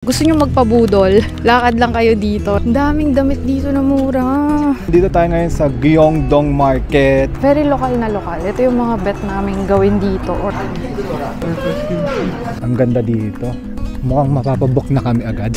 Gusto nyo magpabudol, lakad lang kayo dito. Ang daming damit dito na mura. Dito tayo ngayon sa Gyeongdong Market. Very lokal na lokal. Ito yung mga bet namin gawin dito. Ang ganda dito. Mukhang mapapabook na kami agad.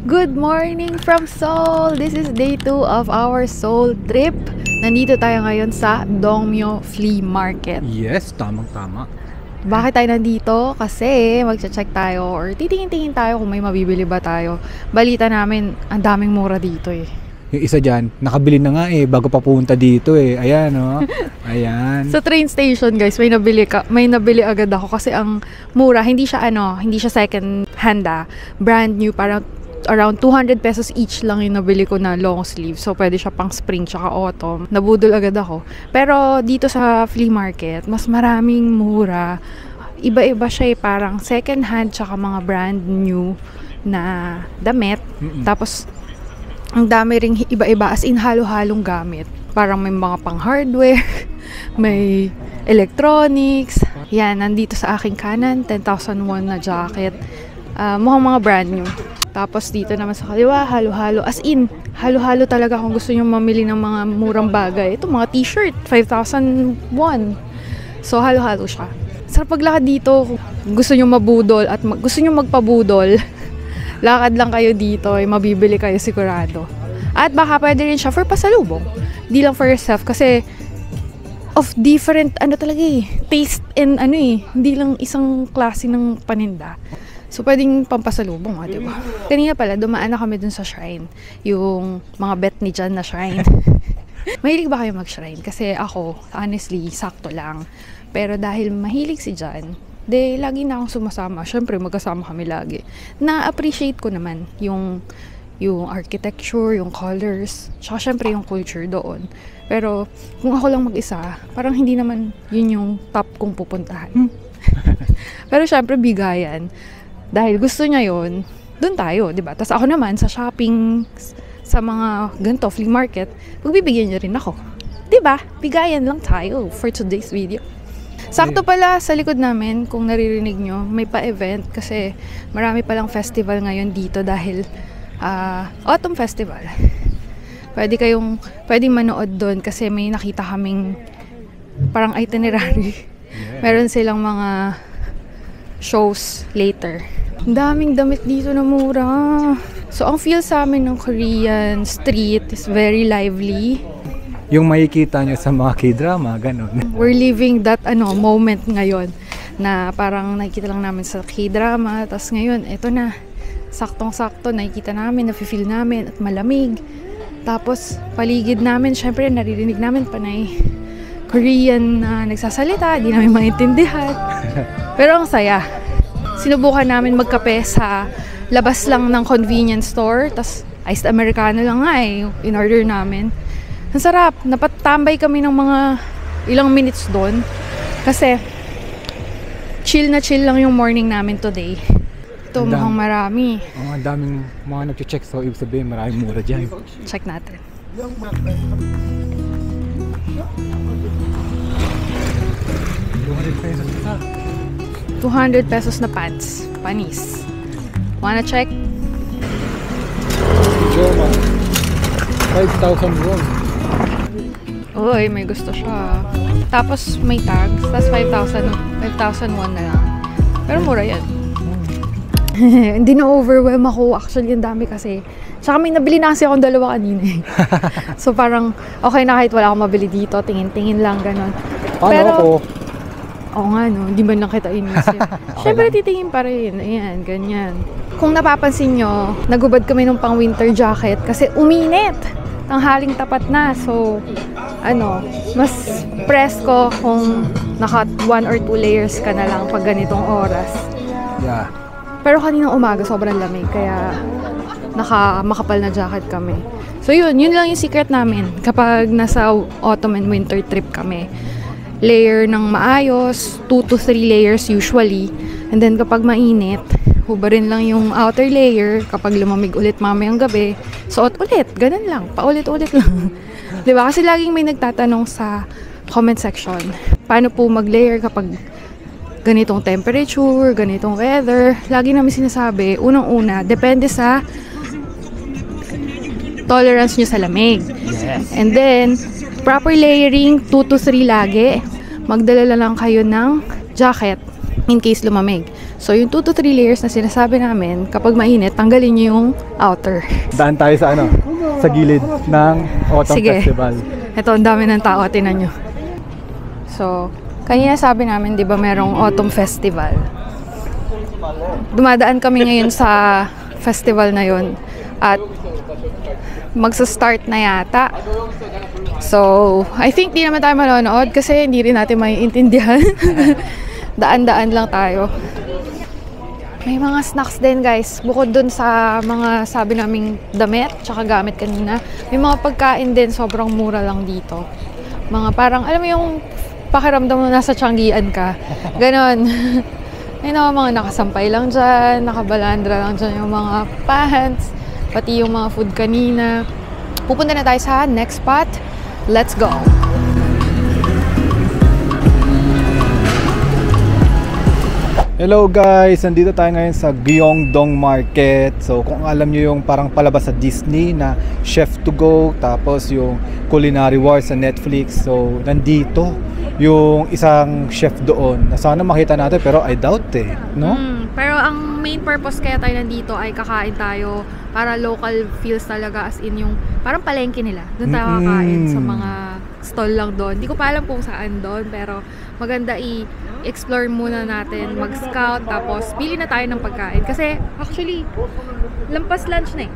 Good morning from Seoul! This is day 2 of our Seoul trip. Nandito tayo ngayon sa Dongmyo Flea Market. Yes, tamang-tama. Bakit tayo nandito? Kasi magche-check tayo or titingin-tingin tayo kung may mabibili ba tayo. Balita namin, ang daming mura dito eh. Yung isa dyan, nakabili na nga eh, bago papunta dito eh. Ayan oh. Ayan. Sa train station guys, may nabili agad ako kasi ang mura, hindi siya second hand brand new, parang around 200 pesos each lang yung nabili ko na long sleeve. So, pwede siya pang spring tsaka autumn. Nabudol agad ako. Pero, dito sa flea market, mas maraming mura. Iba-iba siya eh. Parang second hand tsaka mga brand new na damit. Tapos, ang dami ring iba-iba. As in, halo-halong gamit. Parang may mga pang hardware, may electronics. Yan, nandito sa aking kanan, 10,000 won na jacket. Mukhang mga brand new. Tapos dito naman sa kaliwa, halo-halo. As in, halo-halo talaga kung gusto nyo mamili ng mga murang bagay. Ito, mga t-shirt, 5,000 won. So, halo-halo siya. Sarap paglakad dito. Kung gusto nyo mabudol at gusto nyo magpabudol, lakad lang kayo dito, ay mabibili kayo sigurado. At baka pwede rin siya for pasalubong. Di lang for yourself kasi of different, taste and hindi lang isang klase ng paninda. So, pwedeng pampasalubong, diba? Kanina pala, dumaan na kami dun sa shrine. Yung mga bet ni Jan na shrine. Mahilig ba kayo mag-shrine? Kasi ako, honestly, sakto lang. Pero dahil mahilig si Jan, lagi na akong sumasama. Siyempre, magkasama kami lagi. Na-appreciate ko naman yung architecture, yung colors, tsaka syempre yung culture doon. Pero, kung ako lang mag-isa, parang hindi naman yun yung top kong pupuntahan. Pero syempre, bigayan. Dahil gusto niya yon, doon tayo, diba? Tapos ako naman, sa shopping, sa mga ganito, flea market, magbibigyan niya rin ako. Diba? Bigayan lang tayo for today's video. Sakto pala, sa likod namin, kung naririnig nyo, may pa-event kasi marami palang festival ngayon dito dahil autumn festival. Pwedeng manood doon kasi may nakita kaming parang itinerary. Meron silang mga shows later. Ang daming damit dito na mura. So, ang feel sa amin ng Korean street is very lively. Yung makikita nyo sa mga K-drama, ganun. We're living that moment ngayon na parang nakikita lang namin sa K-drama. Tapos ngayon, eto na. Saktong-sakto, nakikita namin, nafe-feel namin at malamig. Tapos, paligid namin, syempre, naririnig namin panay Korean na nagsasalita, di namin maintindihan. Pero ang saya. Sinubukan namin magkape sa labas lang ng convenience store. Tas iced americano lang nga in-order namin. Ang sarap. Napatambay kami ng mga ilang minutes doon. Kasi chill na chill lang yung morning namin today. Ito mukhang marami. Ang daming mga nag-check, so ibig sabihin maraming mura dyan. Check natin. 200 pesos na pants. Panis. Wanna check? German. 5,000 won. Uy, may gusto siya. Tapos may tags. Tapos 5,000 won na lang. Pero mura yan. Hindi na overwhelm ako. Actually, ang dami kasi. Tsaka may nabili na kasi akong dalawa kanina. So parang okay na kahit wala akong mabili dito. Tingin-tingin lang, ganon. Paano ako? Oo nga, no? Hindi man lang kita inisip. Siyempre, titingin pa rin. Ayan, ganyan. Kung napapansin nyo, nagubad kami ng pang winter jacket kasi uminit. Tanghaling tapat na. So, mas presko kung naka 1 or 2 layers ka na lang pag ganitong oras. Yeah. Pero kaninang umaga, sobrang lamig. Kaya, makapal na jacket kami. So, yun lang yung secret namin kapag nasa autumn and winter trip kami. Layer ng maayos, 2 to 3 layers usually. And then kapag mainit, hubarin lang yung outer layer. Kapag lumamig ulit mamayang gabi, suot ulit. Ganun lang. Paulit-ulit lang. Diba? Kasi laging may nagtatanong sa comment section, paano po mag-layer kapag ganitong temperature, ganitong weather. Lagi namin sinasabi, unang-una, depende sa tolerance nyo sa lamig. Yes. And then, proper layering, 2 to 3 lagi. Magdala lang kayo ng jacket in case lumamig. So, yung 2 to 3 layers na sinasabi namin, kapag mainit, tanggalin nyo yung outer. Daan tayo sa sa gilid ng Autumn Sige. Festival. Ito, ang dami ng tao, tinan nyo. So, kanina sabi namin, di ba, merong Autumn Festival. Dumadaan kami ngayon sa festival na yun. At magsa-start na yata. So, I think di naman tayo manonood kasi hindi rin natin maiintindihan. Daan-daan lang tayo. May mga snacks din, guys. Bukod dun sa mga sabi naming damit, tsaka gamit kanina, may mga pagkain din, sobrang mura lang dito. Mga parang, alam mo yung pakiramdam mo nasa Tianggian ka. Ganon. May mga nakasampay lang dyan, nakabalandra lang dyan yung mga pants, pati yung mga food kanina. Pupunta na tayo sa next spot. Let's go! Hello guys! Nandito tayo ngayon sa Gyeongdong Market. So kung alam nyo yung parang palabas sa Disney na Chef to Go, tapos yung Culinary Wars sa Netflix. So nandito yung isang chef doon na sana makita natin pero I doubt no? Pero ang main purpose kaya tayo nandito ay kakain tayo para local feels talaga, as in yung parang palengke nila. Doon tayo kakain sa mga stall lang doon. Hindi ko pa alam kung saan doon, pero maganda i-explore muna natin, mag-scout, tapos pili na tayo ng pagkain. Kasi actually, lampas lunch na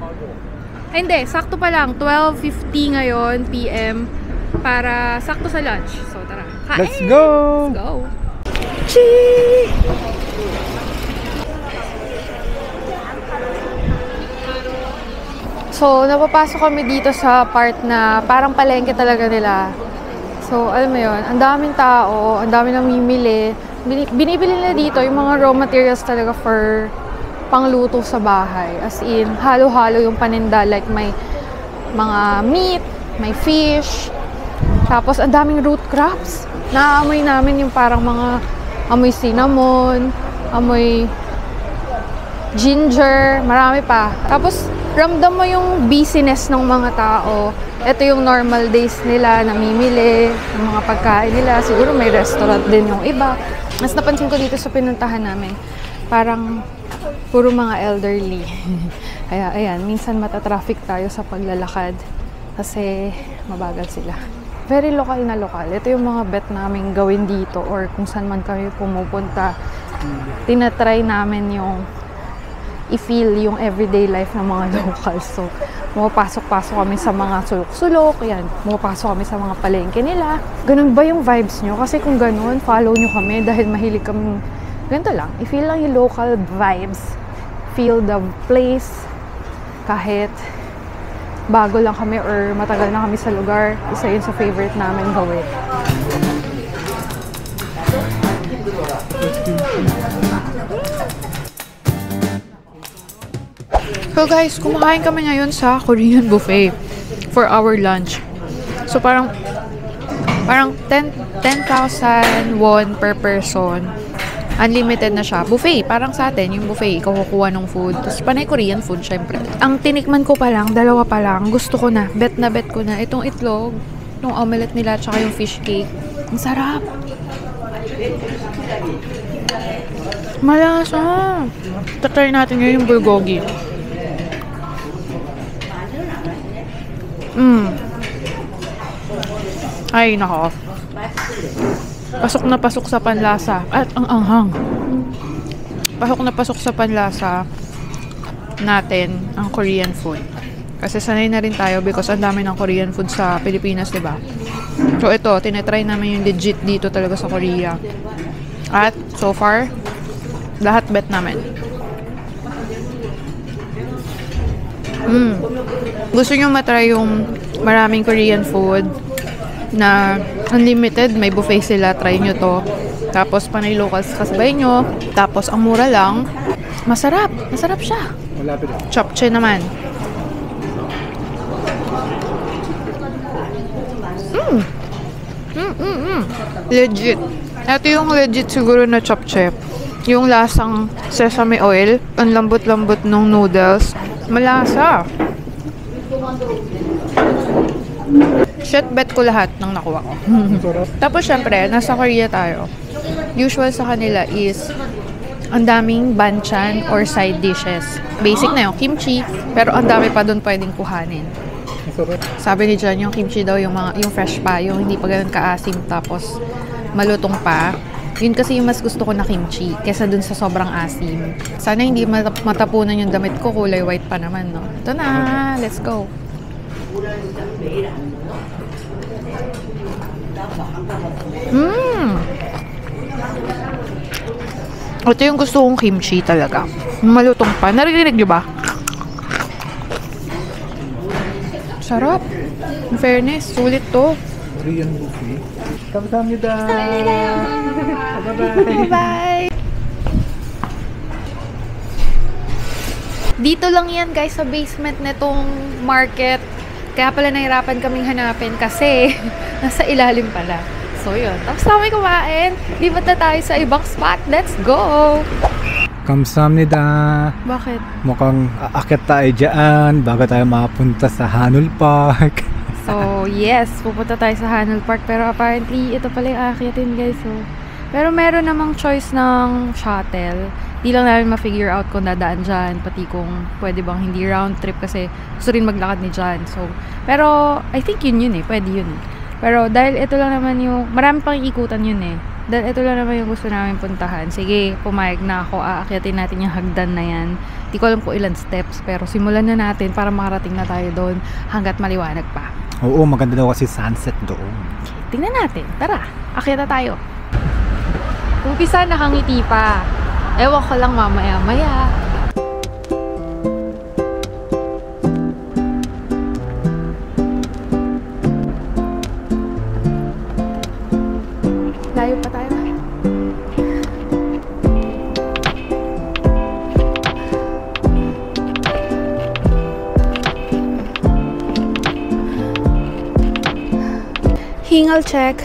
Ay, hindi, sakto pa lang. 12:50 ngayon, PM, para sakto sa lunch. So, tara. Kain! Let's go! Let's go! Chee! So, napapasok kami dito sa part na parang palengke talaga nila. So, alam mo yun, ang daming tao, ang daming namimili. Binibili nila dito yung mga raw materials talaga for pangluto sa bahay. As in, halo-halo yung paninda. Like, may mga meat, may fish. Tapos, ang daming root crops. Naaamoy namin yung parang mga amoy cinnamon, amoy ginger, marami pa. Tapos, ramdam mo yung busyness ng mga tao. Ito yung normal days nila, namimili, ng mga pagkain nila. Siguro may restaurant din yung iba. Mas napansin ko dito sa pinuntahan namin, parang puro mga elderly. Kaya, ayan, minsan matatraffic tayo sa paglalakad kasi mabagal sila. Very lokal na lokal. Ito yung mga bet namin gawin dito or kung saan man kami pumupunta. Tinatry namin yung i-feel yung everyday life ng mga locals. So, pumapasok-pasok kami sa mga sulok-sulok, yan. Pumapasok kami sa mga palengke nila. Ganun ba yung vibes nyo? Kasi kung ganun, follow nyo kami dahil mahilig kami. Ganito lang. I-feel lang yung local vibes. Feel the place. Kahit bago lang kami or matagal na kami sa lugar, isa yun sa favorite namin gawin. So guys, kumakain kami ngayon sa Korean buffet for our lunch. So parang 10,000 won per person. Unlimited na siya. Buffet, parang sa atin, yung buffet, ikaw kukuha ng food. Tapos panay Korean food, syempre. Ang tinikman ko pa lang, dalawa pa lang, gusto ko na bet ko na. Itong itlog, itong omelette nila, tsaka yung fish cake. Ang sarap! Malasa! Tatry natin ngayon yung bulgogi. Ay, nako. Pasok na pasok sa panlasa. At ang anghang. Pasok na pasok sa panlasa natin ang Korean food. Kasi sanay na rin tayo because ang dami ng Korean food sa Pilipinas, diba? So ito, tinatry namin yung legit dito talaga sa Korea. At so far, lahat bet namin. Gusto nyo matry yung maraming Korean food na unlimited, may buffet sila, try nyo to. Tapos panay locals kasabay nyo. Tapos ang mura lang, masarap siya. Chapche naman. Legit. Ito yung legit siguro na chapche. Yung lasang sesame oil. Ang lambot-lambot ng noodles. Malasa. Shit, bet ko lahat ng nakuha ko. Tapos syempre, nasa Korea tayo. Usual sa kanila is ang daming banchan or side dishes. Basic na yung kimchi, pero ang dami pa doon pwedeng kuhanin. Sabi ni John, yung kimchi daw yung fresh pa, yung hindi pa ganun kaasim tapos malutong pa. Yun kasi yung mas gusto ko na kimchi kesa dun sa sobrang asim. Sana hindi matapunan yung damit ko, kulay white pa naman, no? Ito na, let's go. Ito yung gusto kong kimchi talaga. Malutong pa. Narinig nyo ba? Sarap. In fairness, sulit to. Korean buffet. Kamsahamnida. Bye-bye. Bye. Dito lang yan guys sa basement netong market. Kaya pala nahirapan kaming hanapin kasi nasa ilalim pala. So yun. Tapos kami kumain. Lipat na tayo sa ibang spot. Let's go! Kamsahamnida. Bakit? Mukhang aakyat tayo dyan bago tayo makapunta sa Hanul Park. So yes, pupunta tayo sa Hanul Park. Pero apparently, ito pala yung aakyatin guys. So, pero meron namang choice ng shuttle. Di lang namin ma-figure out kung dadaan dyan. Pati kung pwede bang hindi round trip kasi gusto rin maglakad ni John. So, pero I think yun eh. Pwede yun eh. Pero dahil ito lang naman yung, marami pang ikutan yun eh. Dahil ito lang naman yung gusto namin puntahan. Sige, pumayag na ako. Aakyatin natin yung hagdan na yan. Di ko alam kung ilan steps. Pero simulan na natin para makarating na tayo doon hanggat maliwanag pa. Oo, maganda daw kasi sunset doon. Okay, tingnan natin. Tara, akyat na tayo. Umpisa nakangiti pa. Ewan ko lang mamaya-maya. Layo pa tayo. Hingal check.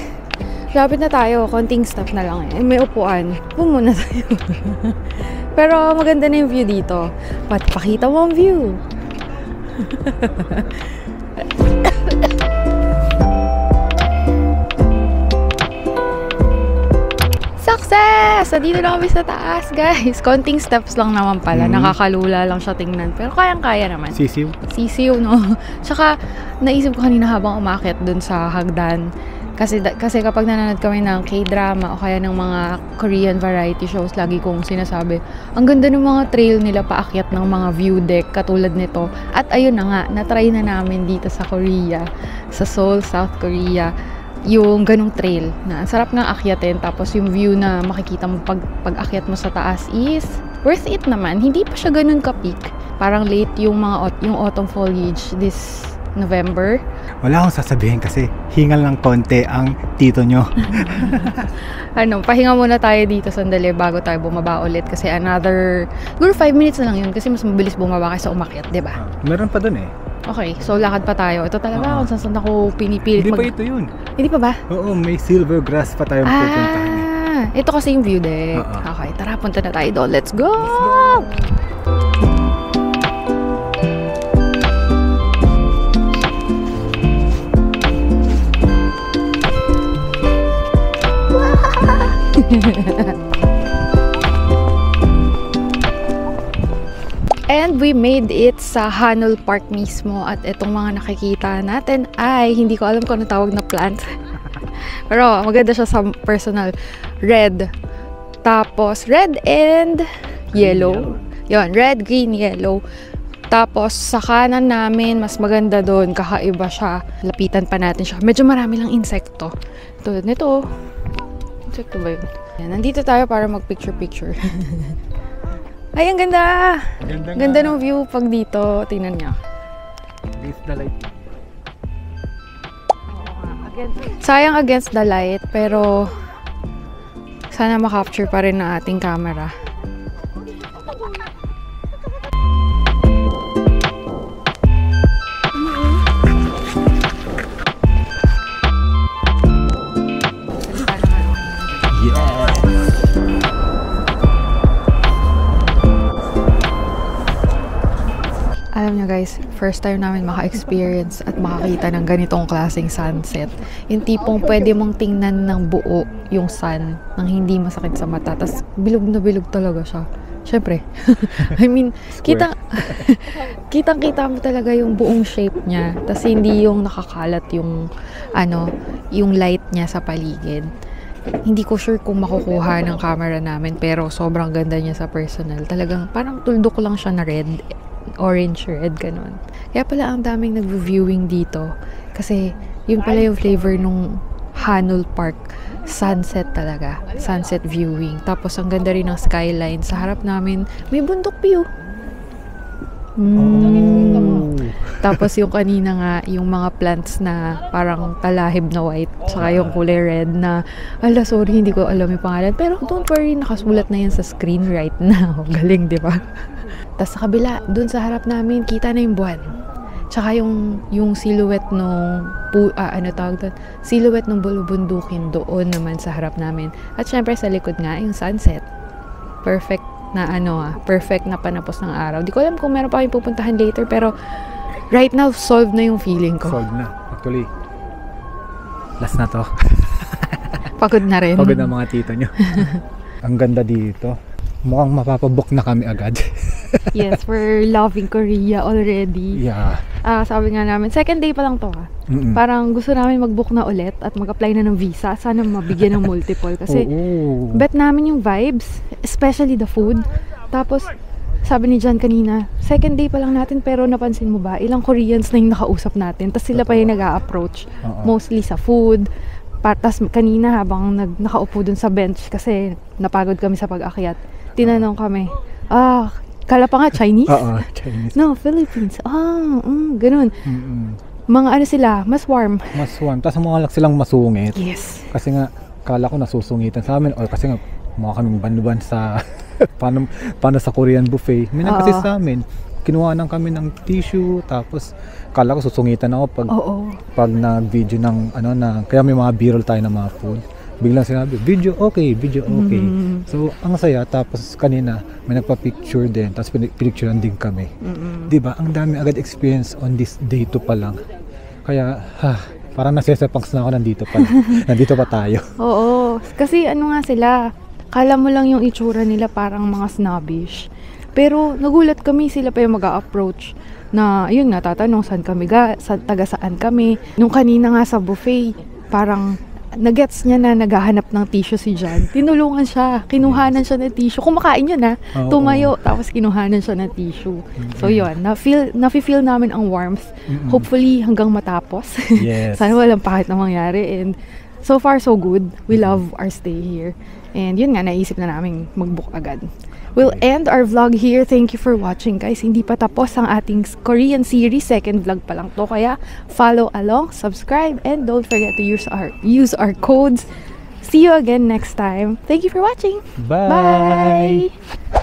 Lapit na tayo. Konting stop na lang eh. May upuan. Upo muna tayo. Pero maganda na yung view dito. Pakita mo ang view. Success! Dito na kami sa taas, guys. Konting steps lang naman pala. Nakakalula lang siya tingnan. Pero kayang-kaya naman. Sisiw? Sisiw, no? Tsaka, naisip ko kanina habang umakyat dun sa hagdan. Kasi kapag nanonood kami ng K-drama o kaya ng mga Korean variety shows, lagi kong sinasabi, ang ganda ng mga trail nila paakyat ng mga view deck katulad nito. At ayun na nga, natry na namin dito sa Korea, sa Seoul, South Korea, yung ganong trail na ang sarap nga akyatin. Tapos yung view na makikita mo pag-akyat mo sa taas is worth it naman. Hindi pa siya ganun ka-peak. Parang late yung autumn foliage this November. Wala akong sasabihin kasi hingal ng konti ang tito nyo. Pahinga muna tayo dito sandali bago tayo bumaba ulit kasi another, siguro 5 minutes na lang yun kasi mas mabilis bumaba kaysa umakyat, diba? Meron pa dun eh. Okay, so lakad pa tayo. Ito talaga kung saan ako pinipilit. Hindi pa ito yun. Hindi pa ba? Oo, may silver grass pa tayong pupuntahan. Ito kasi yung view deck. Okay, tara, punta na tayo doon. Let's go! And we made it sa Hanul Park mismo at itong mga nakikita natin ay hindi ko alam kung ano tawag na plant. Pero maganda siya sa personal. Red. Tapos red and yellow. Yun, red, green, yellow. Tapos sa kanan namin, mas maganda doon. Kakaiba siya. Lapitan pa natin siya. Medyo marami lang insekto. Tulad nito. Insekto ba yun? Yan, nandito tayo para mag-picture-picture. Ay, ang ganda! Ganda ng view pag dito. Tingnan niya. Against the light. Sayang against the light, pero sana makapture pa rin ng ating camera. alam nyo guys, first time namin maka-experience at makakita ng ganitong klaseng sunset. Yung tipong pwede mong tingnan ng buo yung sun nang hindi masakit sa mata. Tapos bilog na bilog talaga siya. Syempre. I mean, kitang-kita mo talaga yung buong shape niya. Tapos hindi yung nakakalat yung yung light niya sa paligid. Hindi ko sure kung makukuha ng camera namin, pero sobrang ganda niya sa personal. Talagang parang tuldok lang siya na red, orange red, ganun. Kaya pala ang daming nag-viewing dito. Kasi yun pala yung flavor nung Hanul Park. Sunset talaga. Sunset viewing. Tapos ang ganda rin ng skyline. Sa harap namin, may bundok view. Tapos yung kanina nga, yung mga plants na parang talahib na white, saka yung kulay red na, sorry, hindi ko alam yung pangalan. Pero don't worry, nakasulat na yan sa screen right now. Galing, di ba? Tapos sa kabila, dun sa harap namin, kita na yung buwan. Tsaka yung silhouette nung silhouette ng bulubundukin doon naman sa harap namin. At syempre sa likod nga, yung sunset. Perfect na perfect na panapos ng araw. Di ko alam kung meron pa kayong pupuntahan later, pero right now, solved na yung feeling ko. Solved na. Actually, last na to. Pagod na rin. Pagod na mga tito nyo. Ang ganda dito. Mukhang mapapabook na kami agad. Yes, we're loving Korea already. Yeah. Sabi nga namin, second day pa lang to Parang gusto namin mag-book na ulit at mag-apply na ng visa. Sana mabigyan ng multiple. Kasi bet namin yung vibes, especially the food. Tapos, sabi ni John kanina, second day pa lang natin, pero napansin mo ba, ilang Koreans na yung nakausap natin. Tapos sila pa yung nag-a-approach. Mostly sa food. Tapos kanina habang nakaupo dun sa bench kasi napagod kami sa pag-akyat, tinanong kami, kala pa nga Chinese? Chinese. No, Philippines. Ganun. Mga sila, mas warm. Mas warm. Tapos mga lang silang masungit. Yes. Kasi nga, kala ko nasusungitan sa amin. Or kasi nga, mukha kaming banban sa, paano sa Korean buffet. May kasi sa amin, kinuha kami ng tissue. Tapos, kala ko susungitan ako pag nag-video ng, kaya may mga b-roll tayo ng mga food. Biglang sinabi, video okay. So, ang saya. Tapos kanina, may nagpa-picture din. Tapos pinicturean din kami. Diba? Ang dami agad experience on this day 2 pa lang. Kaya, parang nasesepangs na ako nandito pa. Nandito pa tayo. Oo. Kasi nga sila, kala mo lang yung itsura nila parang mga snobbish. Pero nagulat kami, sila pa yung mag-a-approach. Na, yun nga, tatanong saan kami, taga saan kami. Nung kanina nga sa buffet, parang nagets niya na naghahanap ng tissue si John. Tinulungan siya. Kinuhanan siya ng tissue. Kumakain yun tumayo. Tapos kinuhanan siya ng tissue. So yun, nafe-feel namin ang warmth. Hopefully hanggang matapos. Yes. Sana walang pahit na mangyari. And so far so good. We love our stay here. And yun nga, naisip na namin mag-book agad. We'll end our vlog here. Thank you for watching, guys. Hindi pa tapos ang ating Korean series. Second vlog pa lang to. Kaya follow along, subscribe, and don't forget to use our codes. See you again next time. Thank you for watching. Bye! Bye!